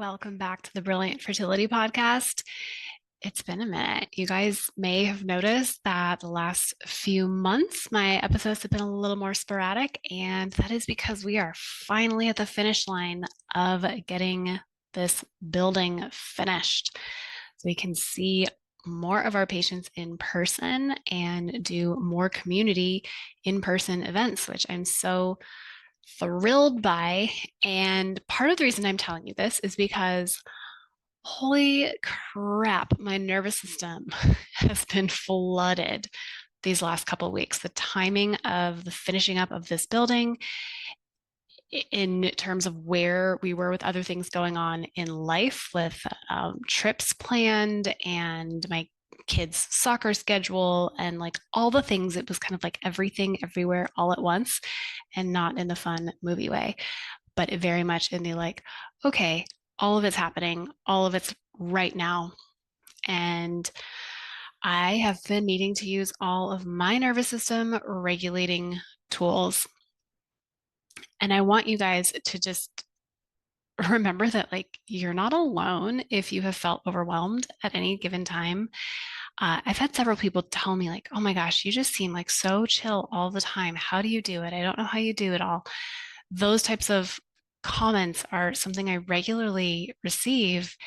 Welcome back to the Brilliant Fertility Podcast. It's been a minute. You guys may have noticed that the last few months, my episodes have been a little more sporadic, and that is because we are finally at the finish line of getting this building finished. So we can see more of our patients in person and do more community in-person events, which I'm so thrilled by. And part of the reason I'm telling you this is because holy crap, my nervous system has been flooded these last couple of weeks. The timing of the finishing up of this building in terms of where we were with other things going on in life with trips planned and my kids' soccer schedule and like all the things. It was kind of like everything everywhere all at once, and not in the fun movie way, but very much in the like, okay, all of it's happening, all of it's right now. And I have been needing to use all of my nervous system regulating tools. And I want you guys to just remember that like you're not alone if you have felt overwhelmed at any given time. I've had several people tell me like, oh my gosh, you just seem like so chill all the time. How do you do it? I don't know how you do it all. Those types of comments are something I regularly receive.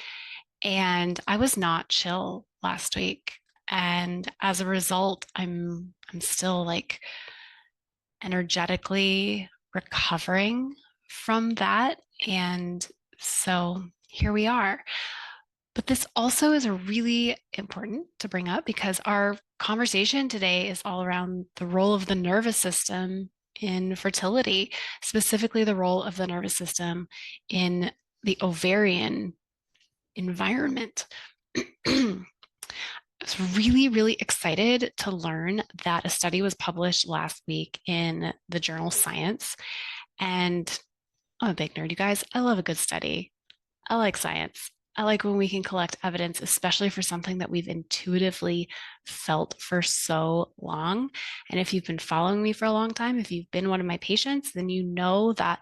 And I was not chill last week. And as a result, I'm still like energetically recovering from that. And so here we are. But this also is really important to bring up because our conversation today is all around the role of the nervous system in fertility, specifically the role of the nervous system in the ovarian environment. I was really, really excited to learn that a study was published last week in the journal Science. And I'm a big nerd, you guys. I love a good study. I like science. I like when we can collect evidence, especially for something that we've intuitively felt for so long. And if you've been following me for a long time, if you've been one of my patients, then you know that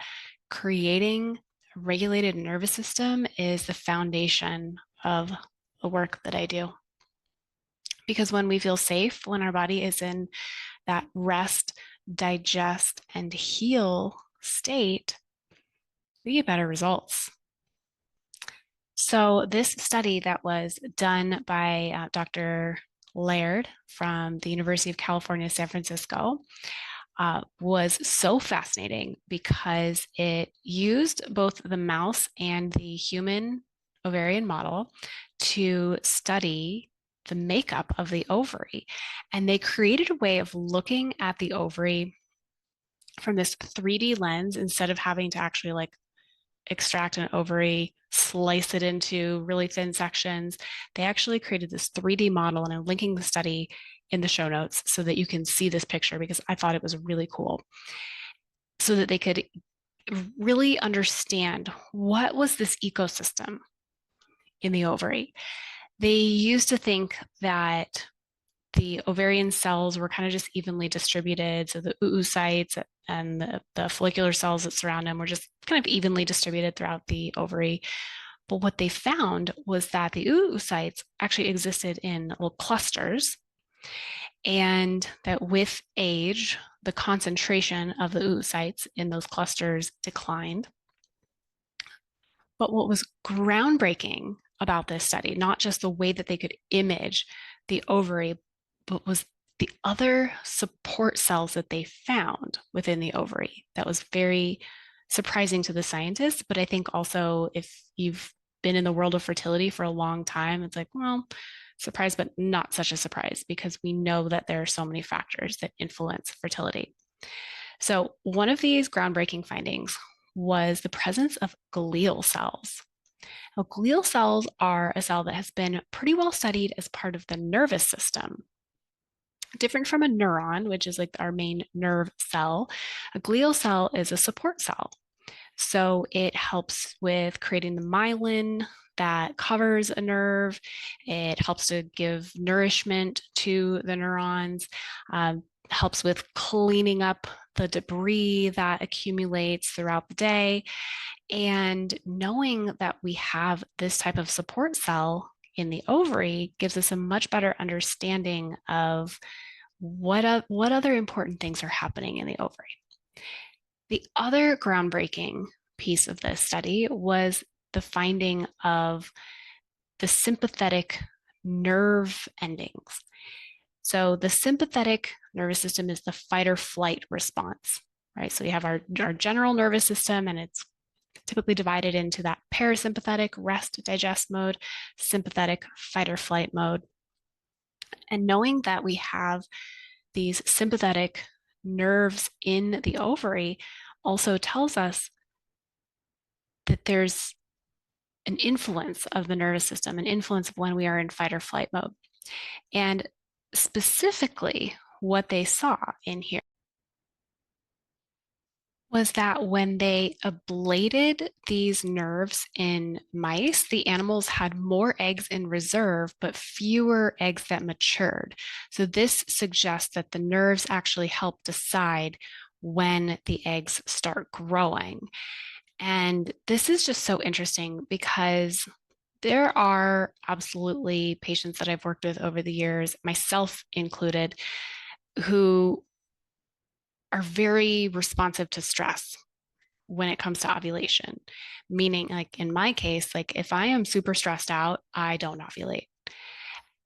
creating a regulated nervous system is the foundation of the work that I do. Because when we feel safe, when our body is in that rest, digest, and heal state, we get better results. So this study that was done by Dr. Laird from the University of California, San Francisco, was so fascinating because it used both the mouse and the human ovarian model to study the makeup of the ovary. And they created a way of looking at the ovary from this 3D lens instead of having to actually like extract an ovary, slice it into really thin sections. They actually created this 3D model, and I'm linking the study in the show notes so that you can see this picture because I thought it was really cool, so that they could really understand what was this ecosystem in the ovary. They used to think that the ovarian cells were kind of just evenly distributed. So the oocytes and the follicular cells that surround them were just kind of evenly distributed throughout the ovary. But what they found was that the oocytes actually existed in little clusters, and that with age, the concentration of the oocytes in those clusters declined. But what was groundbreaking about this study, not just the way that they could image the ovary, but was the other support cells that they found within the ovary. That was very surprising to the scientists, but I think also if you've been in the world of fertility for a long time, it's like, well, surprise, but not such a surprise because we know that there are so many factors that influence fertility. So one of these groundbreaking findings was the presence of glial cells. Now, glial cells are a cell that has been pretty well studied as part of the nervous system. Different from a neuron, which is like our main nerve cell, a glial cell is a support cell. So it helps with creating the myelin that covers a nerve. It helps to give nourishment to the neurons, helps with cleaning up the debris that accumulates throughout the day. And knowing that we have this type of support cell in the ovary gives us a much better understanding of what other important things are happening in the ovary. The other groundbreaking piece of this study was the finding of the sympathetic nerve endings. So the sympathetic nervous system is the fight or flight response, right? So we have our general nervous system, and it's typically divided into that parasympathetic rest digest mode, sympathetic fight or flight mode. And knowing that we have these sympathetic nerves in the ovary also tells us that there's an influence of the nervous system, an influence of when we are in fight or flight mode. And specifically, what they saw in here was that when they ablated these nerves in mice, the animals had more eggs in reserve, but fewer eggs that matured. So this suggests that the nerves actually help decide when the eggs start growing. And this is just so interesting because there are absolutely patients that I've worked with over the years, myself included, who are very responsive to stress when it comes to ovulation. Meaning, like in my case, like if I am super stressed out, I don't ovulate.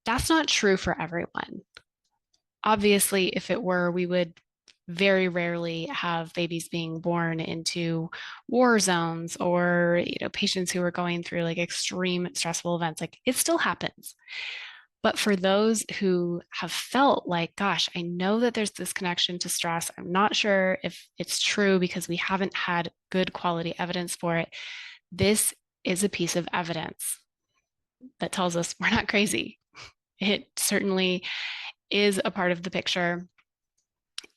That's not true for everyone. Obviously, if it were, we would very rarely have babies being born into war zones or patients who are going through like extreme stressful events. Like it still happens. But for those who have felt like, gosh, I know that there's this connection to stress, I'm not sure if it's true because we haven't had good quality evidence for it. This is a piece of evidence that tells us we're not crazy. It certainly is a part of the picture.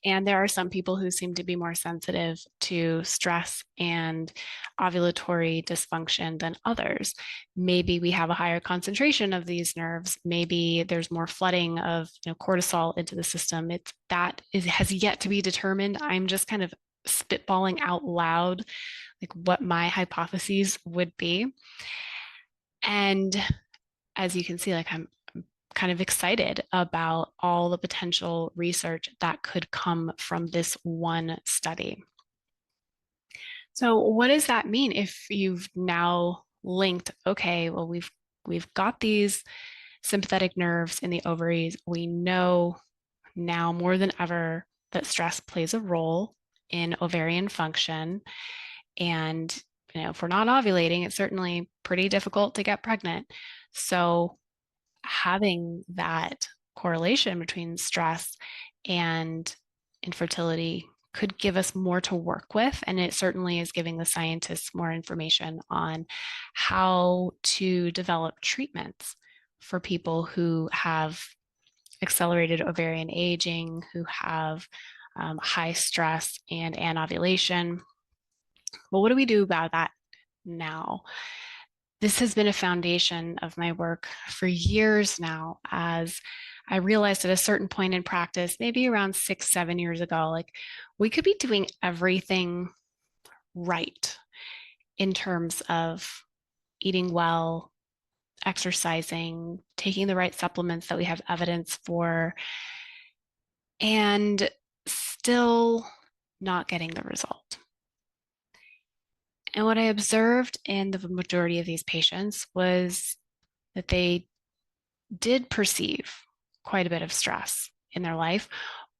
And there are some people who seem to be more sensitive to stress and ovulatory dysfunction than others. Maybe we have a higher concentration of these nerves. Maybe there's more flooding of cortisol into the system. Has yet to be determined. I'm just kind of spitballing out loud like what my hypotheses would be. And as you can see, like I'm kind of excited about all the potential research that could come from this one study. So what does that mean if you've now linked, okay, well, we've got these sympathetic nerves in the ovaries. We know now more than ever that stress plays a role in ovarian function. And if we're not ovulating, it's certainly pretty difficult to get pregnant. So having that correlation between stress and infertility could give us more to work with. And it certainly is giving the scientists more information on how to develop treatments for people who have accelerated ovarian aging, who have high stress and anovulation. Well, what do we do about that now? This has been a foundation of my work for years now, as I realized at a certain point in practice, maybe around 6, 7 years ago, like we could be doing everything right in terms of eating well, exercising, taking the right supplements that we have evidence for, and still not getting the result. And what I observed in the majority of these patients was that they did perceive quite a bit of stress in their life,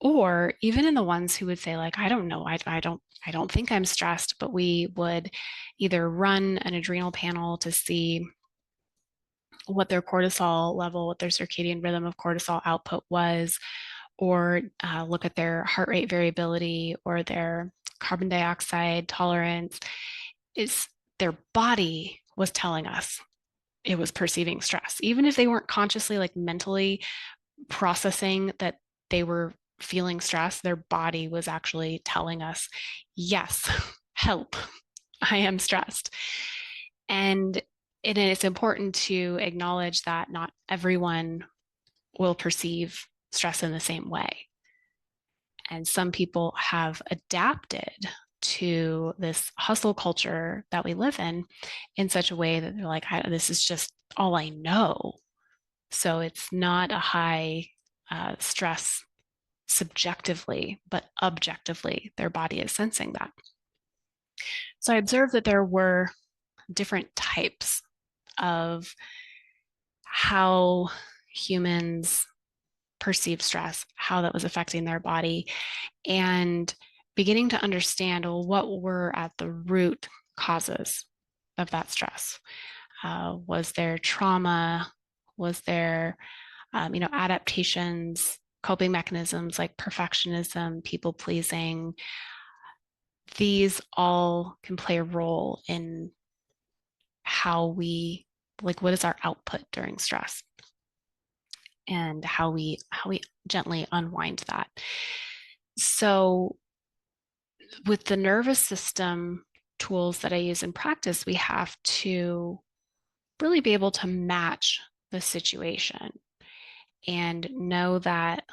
or even in the ones who would say like, I don't know, I don't think I'm stressed, but we would either run an adrenal panel to see what their cortisol level, what their circadian rhythm of cortisol output was, or look at their heart rate variability or their carbon dioxide tolerance. Is their body was telling us it was perceiving stress, even if they weren't consciously like mentally processing that they were feeling stress. Their body was actually telling us, yes, help, I am stressed. And it's important to acknowledge that not everyone will perceive stress in the same way. And some people have adapted to this hustle culture that we live in such a way that they're like, this is just all I know. So it's not a high stress subjectively, but objectively, their body is sensing that. So I observed that there were different types of how humans perceive stress, how that was affecting their body, and beginning to understand, well, what were at the root causes of that stress. Was there trauma? Was there, adaptations, coping mechanisms like perfectionism, people pleasing? These all can play a role in how we, like, what is our output during stress, and how we gently unwind that. So with the nervous system tools that I use in practice, we have to really be able to match the situation and know that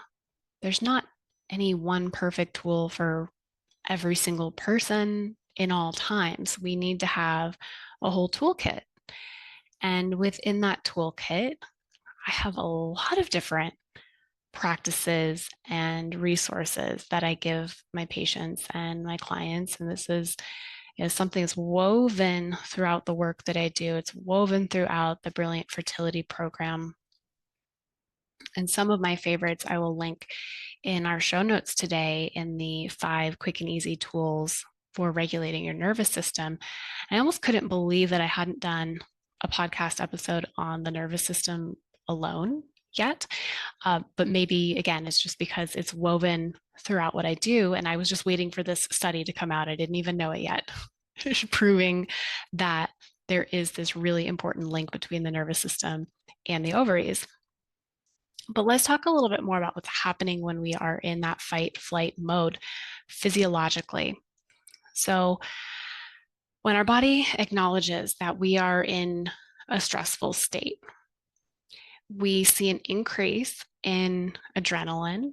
there's not any one perfect tool for every single person in all times. We need to have a whole toolkit. And within that toolkit, I have a lot of different practices and resources that I give my patients and my clients. And this is something that's woven throughout the work that I do. It's woven throughout the Brilliant Fertility Program. And some of my favorites I will link in our show notes today in the 5 quick and easy tools for regulating your nervous system. I almost couldn't believe that I hadn't done a podcast episode on the nervous system alone yet. But maybe, again, it's just because it's woven throughout what I do. And I was just waiting for this study to come out. I didn't even know it yet, proving that there is this really important link between the nervous system and the ovaries. But let's talk a little bit more about what's happening when we are in that fight flight mode physiologically. So when our body acknowledges that we are in a stressful state, we see an increase in adrenaline.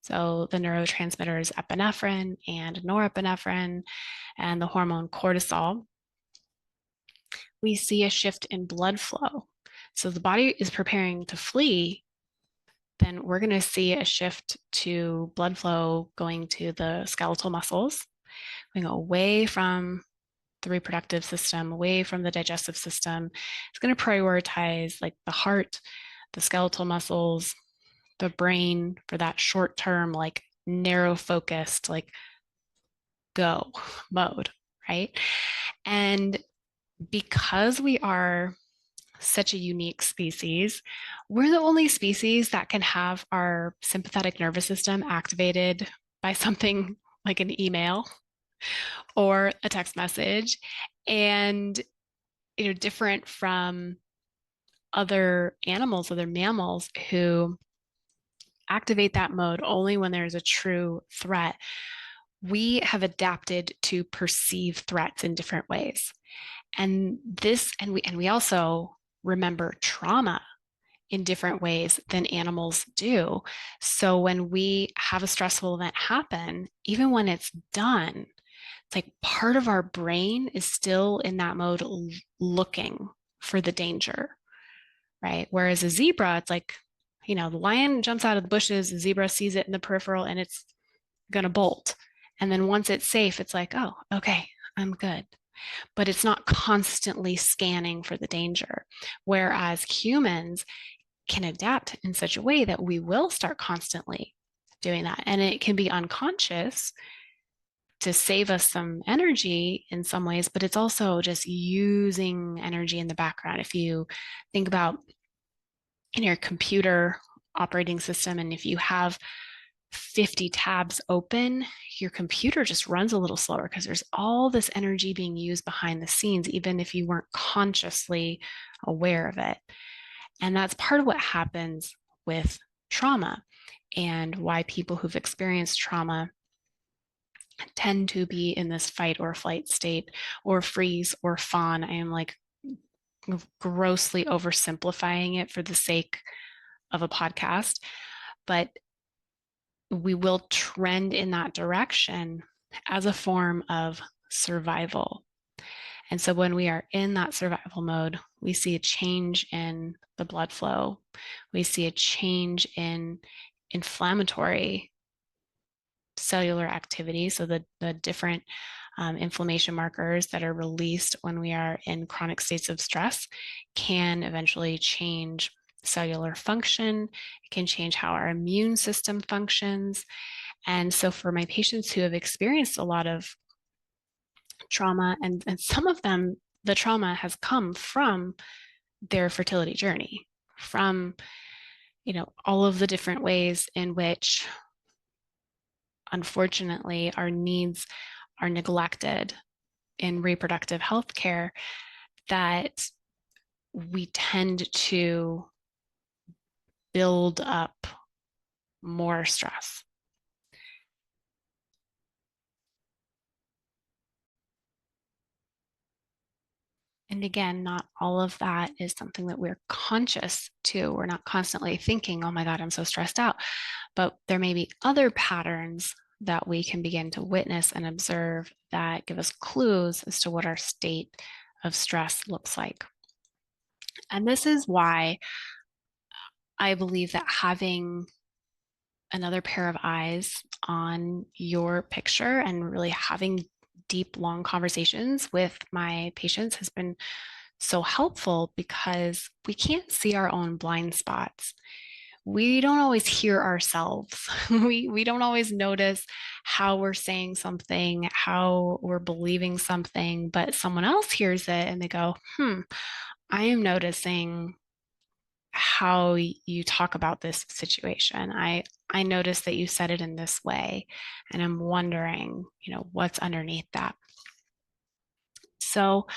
So the neurotransmitters epinephrine and norepinephrine and the hormone cortisol. We see a shift in blood flow. So the body is preparing to flee, then we're going to see a shift to blood flow going to the skeletal muscles, going away from the reproductive system, away from the digestive system. It's going to prioritize like the heart, the skeletal muscles, the brain for that short term, like narrow focused, like go mode, right? And because we are such a unique species, we're the only species that can have our sympathetic nervous system activated by something like an email or a text message, and different from other animals, other mammals who activate that mode only when there's a true threat. We have adapted to perceive threats in different ways. And we also remember trauma in different ways than animals do. So when we have a stressful event happen, even when it's done, it's like part of our brain is still in that mode looking for the danger, right? Whereas a zebra, it's like, the lion jumps out of the bushes, the zebra sees it in the peripheral, and it's going to bolt. And then once it's safe, it's like, oh, okay, I'm good. But it's not constantly scanning for the danger. Whereas humans can adapt in such a way that we will start constantly doing that. And it can be unconscious to save us some energy in some ways, but it's also just using energy in the background. If you think about in your computer operating system, and if you have 50 tabs open, your computer just runs a little slower because there's all this energy being used behind the scenes, even if you weren't consciously aware of it. And that's part of what happens with trauma, and why people who've experienced trauma tend to be in this fight or flight state, or freeze or fawn. I am like grossly oversimplifying it for the sake of a podcast, but we will trend in that direction as a form of survival. And so when we are in that survival mode, we see a change in the blood flow. We see a change in inflammatory cellular activity. So the different inflammation markers that are released when we are in chronic states of stress can eventually change cellular function. It can change how our immune system functions. And so for my patients who have experienced a lot of trauma, and some of them, the trauma has come from their fertility journey, from all of the different ways in which, unfortunately, our needs are neglected in reproductive health care, that we tend to build up more stress. And again, not all of that is something that we're conscious to. We're not constantly thinking, oh my God, I'm so stressed out. But there may be other patterns that we can begin to witness and observe that give us clues as to what our state of stress looks like. And this is why I believe that having another pair of eyes on your picture and really having deep, long conversations with my patients has been so helpful, because we can't see our own blind spots. We don't always hear ourselves. We don't always notice how we're saying something, how we're believing something, but someone else hears it and they go, I am noticing how you talk about this situation. I noticed that you said it in this way, and I'm wondering, what's underneath that. So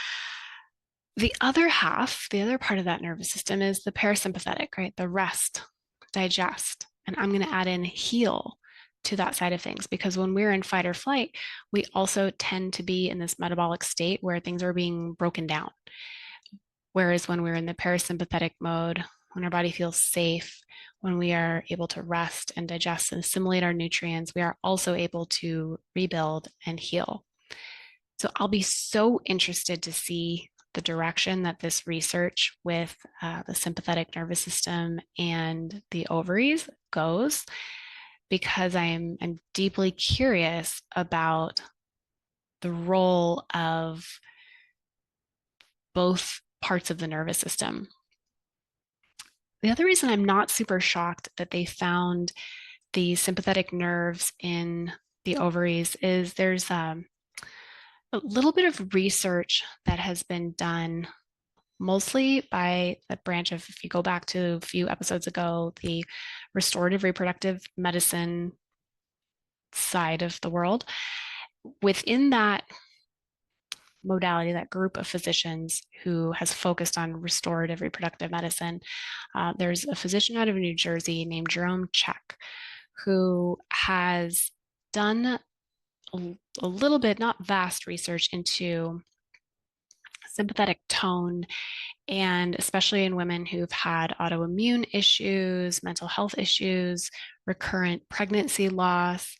the other part of that nervous system is the parasympathetic, right? The rest, digest. And I'm going to add in heal to that side of things, because when we're in fight or flight, we also tend to be in this metabolic state where things are being broken down. Whereas when we're in the parasympathetic mode, when our body feels safe, when we are able to rest and digest and assimilate our nutrients, we are also able to rebuild and heal. So I'll be so interested to see the direction that this research with the sympathetic nervous system and the ovaries goes, because I'm deeply curious about the role of both parts of the nervous system. The other reason I'm not super shocked that they found the sympathetic nerves in the ovaries is there's a little bit of research that has been done mostly by the branch of, if you go back to a few episodes ago, the restorative reproductive medicine side of the world. Within that modality, that group of physicians who has focused on restorative reproductive medicine, there's a physician out of New Jersey named Jerome Check, who has done a little bit, not vast research into sympathetic tone, and especially in women who've had autoimmune issues, mental health issues, recurrent pregnancy loss,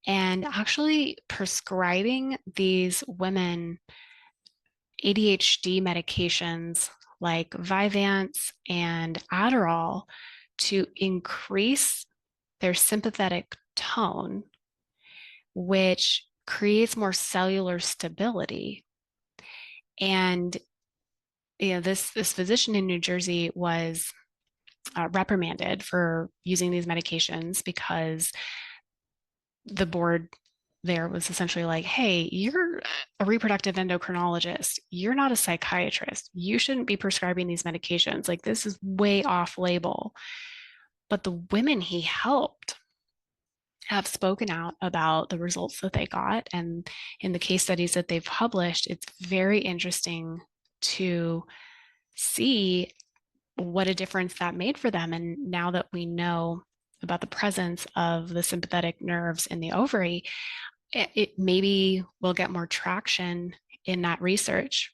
and actually prescribing these women ADHD medications like Vyvanse and Adderall to increase their sympathetic tone, which creates more cellular stability. And this physician in New Jersey was reprimanded for using these medications, because the board there was essentially like, hey, you're a reproductive endocrinologist. You're not a psychiatrist. You shouldn't be prescribing these medications. Like, this is way off label. But the women he helped have spoken out about the results that they got. And in the case studies that they've published, it's very interesting to see what a difference that made for them. And now that we know about the presence of the sympathetic nerves in the ovary, it maybe will get more traction in that research.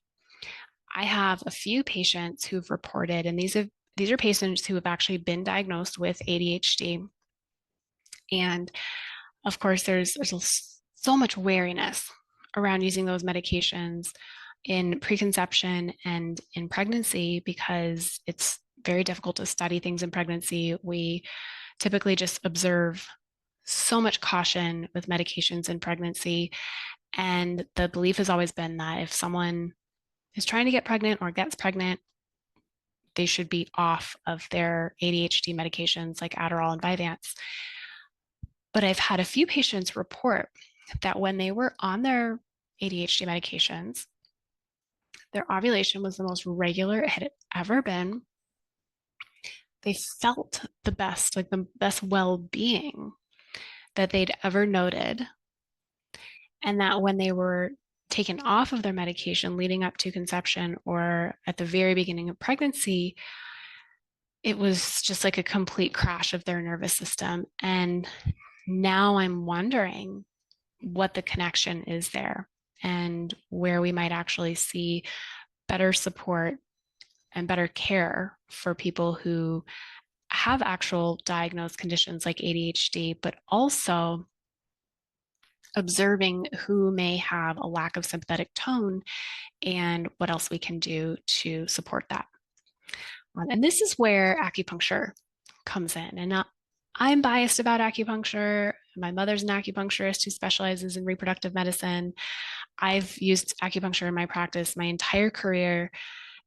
I have a few patients who've reported, and these are patients who have actually been diagnosed with ADHD, And of course, there's so much wariness around using those medications in preconception and in pregnancy because it's very difficult to study things in pregnancy. We typically just observe so much caution with medications in pregnancy. And the belief has always been that if someone is trying to get pregnant or gets pregnant, they should be off of their ADHD medications like Adderall and Vyvanse. But I've had a few patients report that when they were on their ADHD medications, their ovulation was the most regular it had ever been. They felt the best, like the best well-being that they'd ever noted. And that when they were taken off of their medication leading up to conception or at the very beginning of pregnancy, it was just like a complete crash of their nervous system. And now I'm wondering what the connection is there and where we might actually see better support and better care for people who have actual diagnosed conditions like ADHD, but also observing who may have a lack of sympathetic tone and what else we can do to support that. And this is where acupuncture comes in. And I'm biased about acupuncture. My mother's an acupuncturist who specializes in reproductive medicine. I've used acupuncture in my practice my entire career.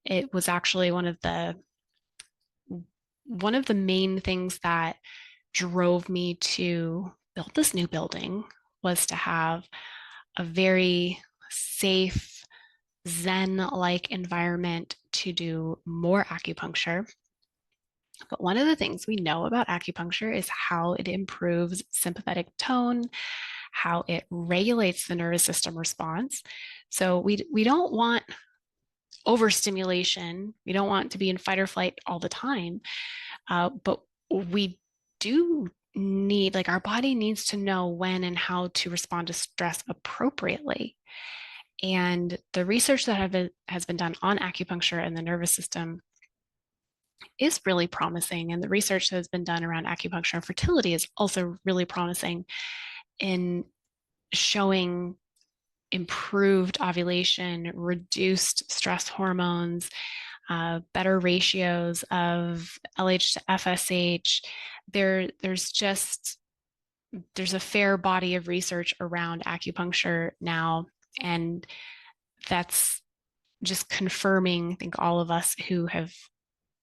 It was actually one of the main things that drove me to build this new building was to have a very safe, Zen-like environment to do more acupuncture. But one of the things we know about acupuncture is how it improves sympathetic tone, how it regulates the nervous system response. So we don't want overstimulation. We don't want to be in fight or flight all the time. But we do need, like, our body needs to know when and how to respond to stress appropriately. And the research that has been done on acupuncture and the nervous system is really promising. And the research that has been done around acupuncture and fertility is also really promising in showing improved ovulation, reduced stress hormones, better ratios of LH to FSH. There's a fair body of research around acupuncture now, and that's just confirming, I think, all of us who have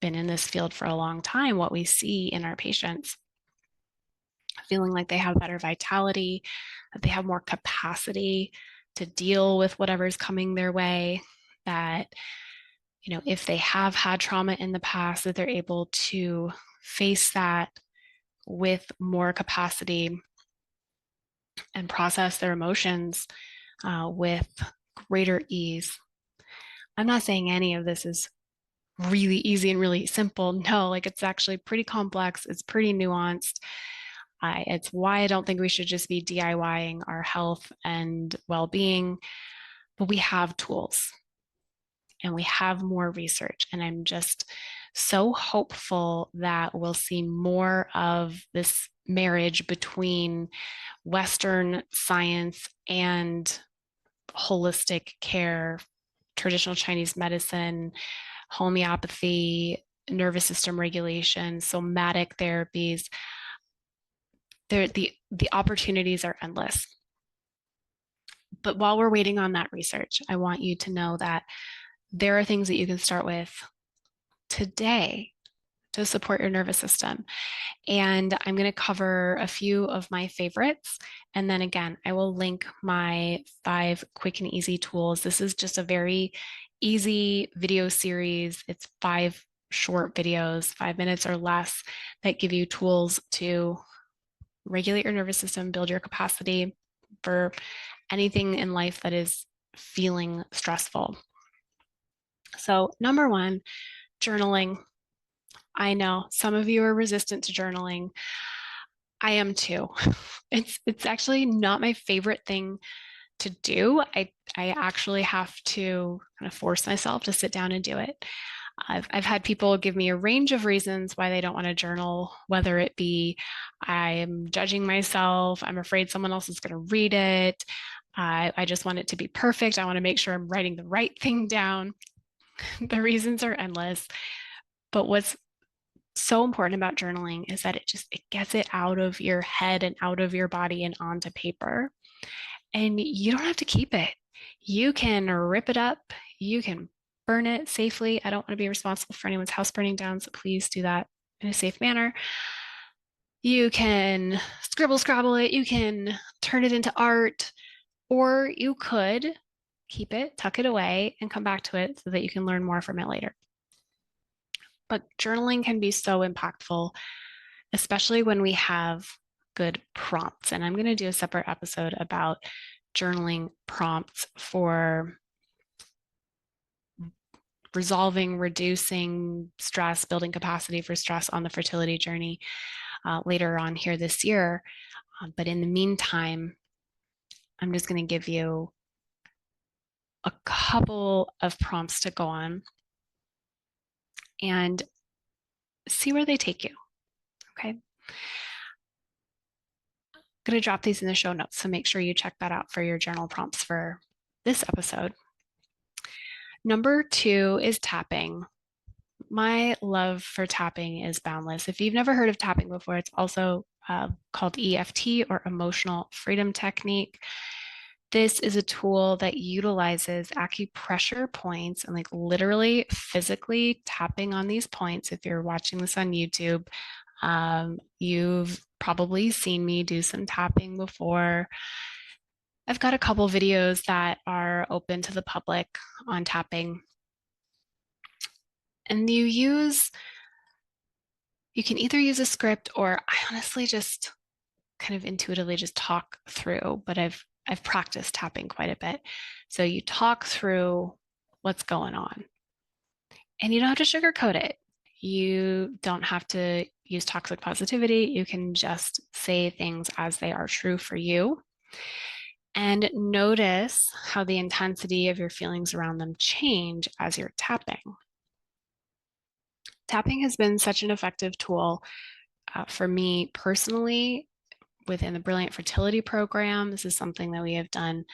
been in this field for a long time, what we see in our patients, feeling like they have better vitality, that they have more capacity to deal with whatever's coming their way, that, you know, if they have had trauma in the past, that they're able to face that with more capacity and process their emotions with greater ease. I'm not saying any of this is really easy and really simple. No, like, it's actually pretty complex. It's pretty nuanced. It's why I don't think we should just be DIYing our health and well-being, but we have tools and we have more research. And I'm just so hopeful that we'll see more of this marriage between Western science and holistic care, traditional Chinese medicine, homeopathy, nervous system regulation, somatic therapies. The opportunities are endless. But while we're waiting on that research, I want you to know that there are things that you can start with today to support your nervous system. And I'm going to cover a few of my favorites. And then again, I will link my 5 quick and easy tools. This is just a very easy video series. It's 5 short videos, 5 minutes or less, that give you tools to regulate your nervous system, build your capacity for anything in life that is feeling stressful. So, number 1, journaling. I know some of you are resistant to journaling. I am too. It's actually not my favorite thing to do. I actually have to kind of force myself to sit down and do it. I've had people give me a range of reasons why they don't want to journal, whether it be I'm judging myself, I'm afraid someone else is going to read it, I just want it to be perfect, I want to make sure I'm writing the right thing down. The reasons are endless. But what's so important about journaling is that it gets it out of your head and out of your body and onto paper. And you don't have to keep it. You can rip it up. You can burn it safely. I don't want to be responsible for anyone's house burning down, so please do that in a safe manner. You can scribble, scrabble it. You can turn it into art, or you could keep it, tuck it away, and come back to it so that you can learn more from it later. But journaling can be so impactful, especially when we have good prompts. And I'm going to do a separate episode about journaling prompts for resolving, reducing stress, building capacity for stress on the fertility journey later on here this year. But in the meantime, I'm just going to give you a couple of prompts to go on and see where they take you. Okay. I'm going to drop these in the show notes, so make sure you check that out for your journal prompts for this episode. Number 2 is tapping. My love for tapping is boundless. If you've never heard of tapping before, it's also called EFT, or emotional freedom technique. This is a tool that utilizes acupressure points and, like, literally physically tapping on these points. If you're watching this on YouTube, you've probably seen me do some tapping before. I've got a couple videos that are open to the public on tapping. And you can either use a script, or I honestly just kind of intuitively just talk through, but I've practiced tapping quite a bit. So you talk through what's going on, and you don't have to sugarcoat it. You don't have to use toxic positivity. You can just say things as they are true for you, and notice how the intensity of your feelings around them change as you're tapping. Tapping has been such an effective tool for me personally within the Brilliant Fertility Program. This is something that we have done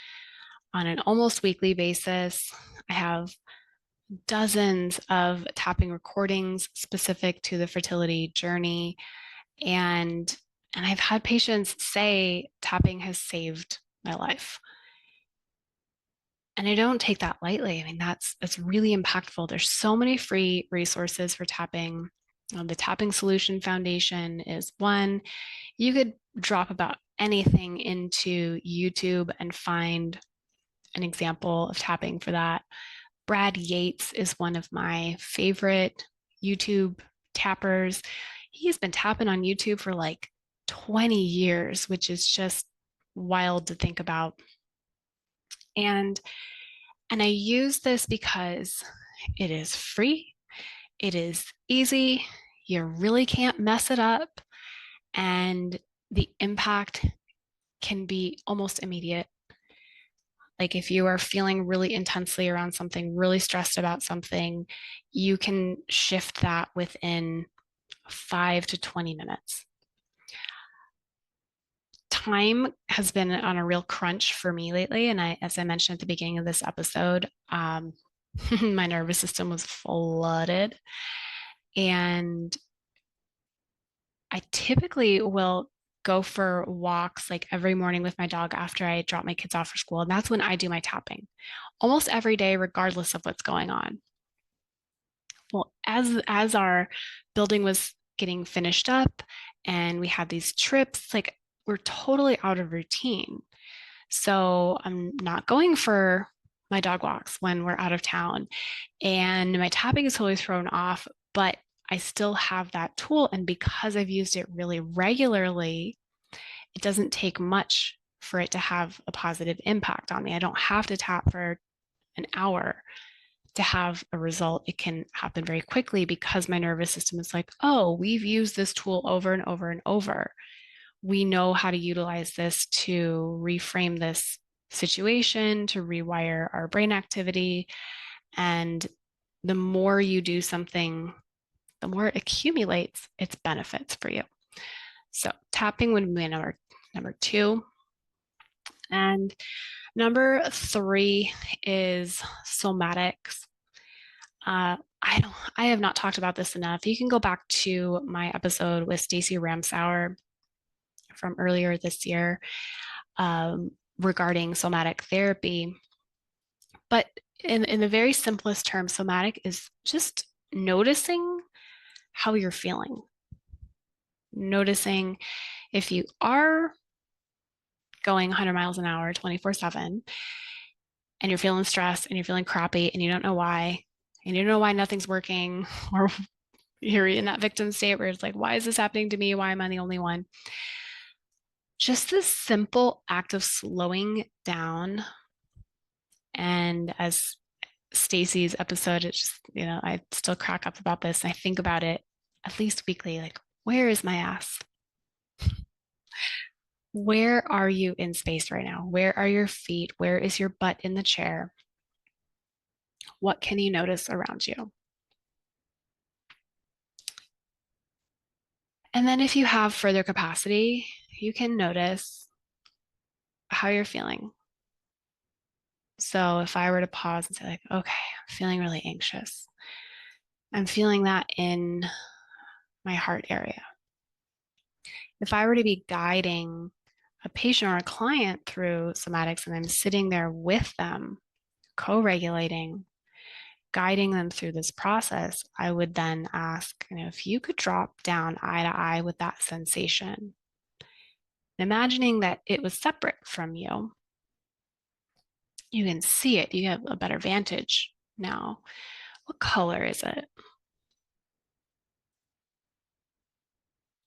on an almost weekly basis. I have dozens of tapping recordings specific to the fertility journey. And I've had patients say tapping has saved my life. And I don't take that lightly. I mean, that's really impactful. There's so many free resources for tapping. The Tapping Solution Foundation is one. You could drop about anything into YouTube and find an example of tapping for that. Brad Yates is one of my favorite YouTube tappers. He's been tapping on YouTube for like 20 years, which is just wild to think about. And I use this because it is free, it is easy, you really can't mess it up, and the impact can be almost immediate. Like, if you are feeling really intensely around something, really stressed about something, you can shift that within 5 to 20 minutes. Time has been on a real crunch for me lately. And as I mentioned at the beginning of this episode, my nervous system was flooded. And I typically will go for walks like every morning with my dog after I drop my kids off for school. And that's when I do my tapping almost every day, regardless of what's going on. Well, as our building was getting finished up and we had these trips, like, we're totally out of routine. So I'm not going for my dog walks when we're out of town, and my tapping is totally thrown off, but I still have that tool. And because I've used it really regularly, it doesn't take much for it to have a positive impact on me. I don't have to tap for an hour to have a result. It can happen very quickly because my nervous system is like, oh, we've used this tool over and over and over. We know how to utilize this to reframe this situation, to rewire our brain activity. And the more you do something, the more it accumulates its benefits for you. So tapping would be number two. And number three is somatics. I have not talked about this enough. You can go back to my episode with Stacey Ramsauer from earlier this year regarding somatic therapy. But in the very simplest term, somatic is just noticing how you're feeling. Noticing if you are going 100 miles an hour 24/7 and you're feeling stressed and you're feeling crappy and you don't know why, and you don't know why nothing's working, or you're in that victim state where it's like, why is this happening to me? Why am I the only one? Just this simple act of slowing down. And as Stacey's episode, it's just, I still crack up about this. I think about it at least weekly, like, where is my ass? Where are you in space right now? Where are your feet? Where is your butt in the chair? What can you notice around you? And then if you have further capacity, you can notice how you're feeling. So if I were to pause and say, like, okay, I'm feeling really anxious. I'm feeling that in my heart area. If I were to be guiding a patient or a client through somatics and I'm sitting there with them, co-regulating, guiding them through this process, I would then ask, if you could drop down eye to eye with that sensation, imagining that it was separate from you, you can see it. You have a better vantage now. What color is it?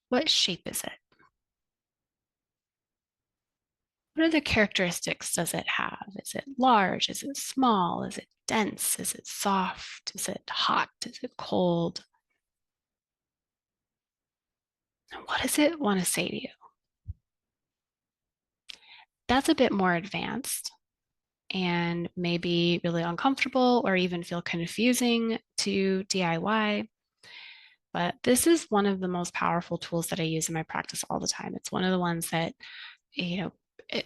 What shape is it? What other characteristics does it have? Is it large? Is it small? Is it dense? Is it soft? Is it hot? Is it cold? And what does it want to say to you? That's a bit more advanced and maybe really uncomfortable or even feel confusing to DIY. But this is one of the most powerful tools that I use in my practice all the time. It's one of the ones that,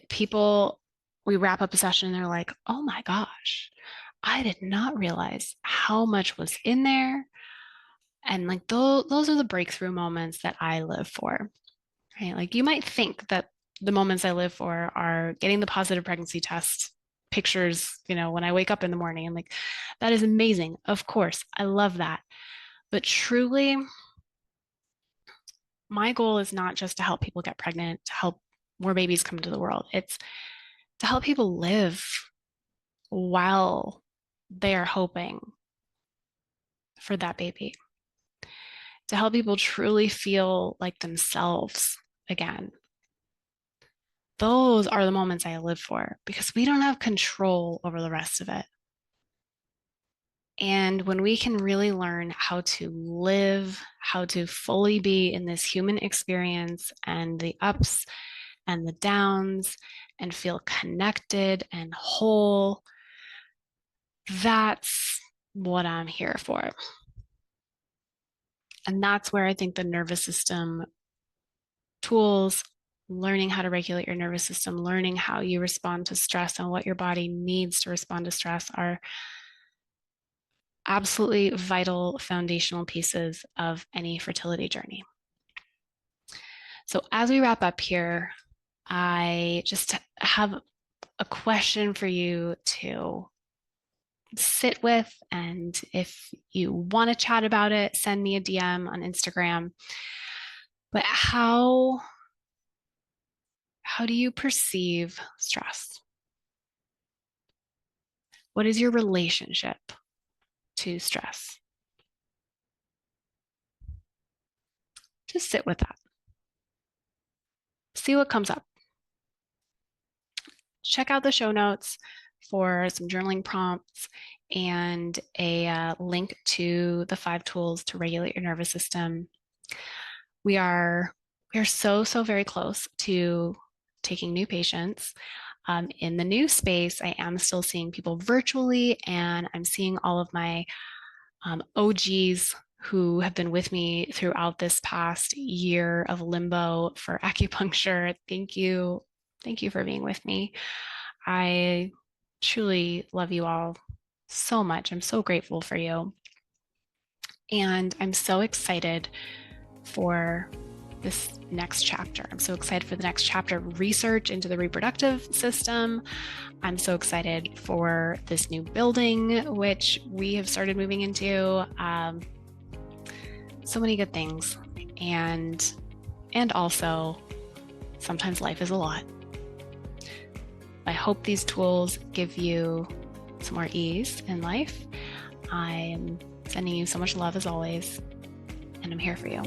people, we wrap up a session and they're like, oh my gosh, I did not realize how much was in there. And like those are the breakthrough moments that I live for, right? Like you might think that the moments I live for are getting the positive pregnancy test pictures, when I wake up in the morning. And like, that is amazing. Of course, I love that. But truly, my goal is not just to help people get pregnant, to help more babies come into the world. It's to help people live while they are hoping for that baby, to help people truly feel like themselves again. Those are the moments I live for because we don't have control over the rest of it. And when we can really learn how to live, how to fully be in this human experience and the ups and the downs and feel connected and whole, that's what I'm here for. And that's where I think the nervous system tools, learning how to regulate your nervous system, learning how you respond to stress and what your body needs to respond to stress are absolutely vital foundational pieces of any fertility journey. So as we wrap up here, I just have a question for you to sit with. And if you want to chat about it, send me a DM on Instagram. But how do you perceive stress? What is your relationship to stress? Just sit with that. See what comes up. Check out the show notes for some journaling prompts and a link to the 5 tools to regulate your nervous system. We are so very close to taking new patients. In the new space, I am still seeing people virtually, and I'm seeing all of my OGs who have been with me throughout this past year of limbo for acupuncture. Thank you. Thank you for being with me. I truly love you all so much. I'm so grateful for you. And I'm so excited for this next chapter. I'm so excited for the next chapter of research into the reproductive system. I'm so excited for this new building, which we have started moving into. So many good things. And also, sometimes life is a lot. I hope these tools give you some more ease in life. I'm sending you so much love as always, and I'm here for you.